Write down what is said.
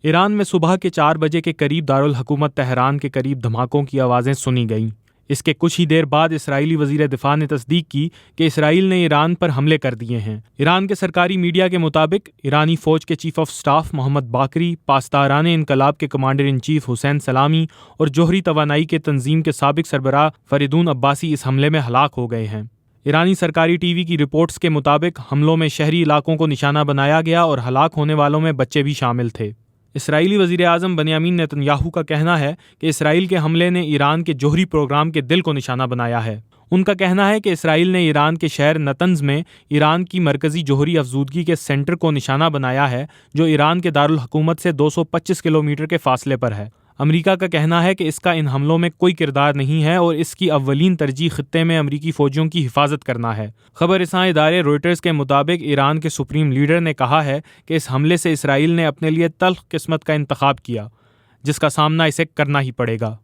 ایران میں صبح کے 4 بجے کے قریب دارالحکومت تہران کے قریب دھماکوں کی آوازیں سنی گئیں۔ اس کے کچھ ہی دیر بعد اسرائیلی وزیر دفاع نے تصدیق کی کہ اسرائیل نے ایران پر حملے کر دیے ہیں۔ ایران کے سرکاری میڈیا کے مطابق ایرانی فوج کے chief of staff Mohammad Bagheri, پاسداران انقلاب کے کمانڈر ان چیف حسین سلامی اور جوہری توانائی کے تنظیم کے سابق سربراہ فریدون عباسی اس حملے میں ہلاک ہو گئے ہیں۔ ایرانی سرکاری ٹی وی کی رپورٹس کے مطابق حملوں میں شہری علاقوں کو نشانہ بنایا گیا اور ہلاک ہونے والوں میں بچے بھی شامل تھے۔ اسرائیلی وزیر اعظم بنیامین نیتن یاہو کا کہنا ہے کہ اسرائیل کے حملے نے ایران کے جوہری پروگرام کے دل کو نشانہ بنایا ہے۔ ان کا کہنا ہے کہ اسرائیل نے ایران کے شہر نتنز میں ایران کی مرکزی جوہری افزودگی کے سینٹر کو نشانہ بنایا ہے، جو ایران کے دارالحکومت سے 225 کلومیٹر کے فاصلے پر ہے۔ امریکہ کا کہنا ہے کہ اس کا ان حملوں میں کوئی کردار نہیں ہے اور اس کی اولین ترجیح خطے میں امریکی فوجیوں کی حفاظت کرنا ہے۔ خبر رساں ادارے روئٹرز کے مطابق ایران کے سپریم لیڈر نے کہا ہے کہ اس حملے سے اسرائیل نے اپنے لیے تلخ قسمت کا انتخاب کیا، جس کا سامنا اسے کرنا ہی پڑے گا۔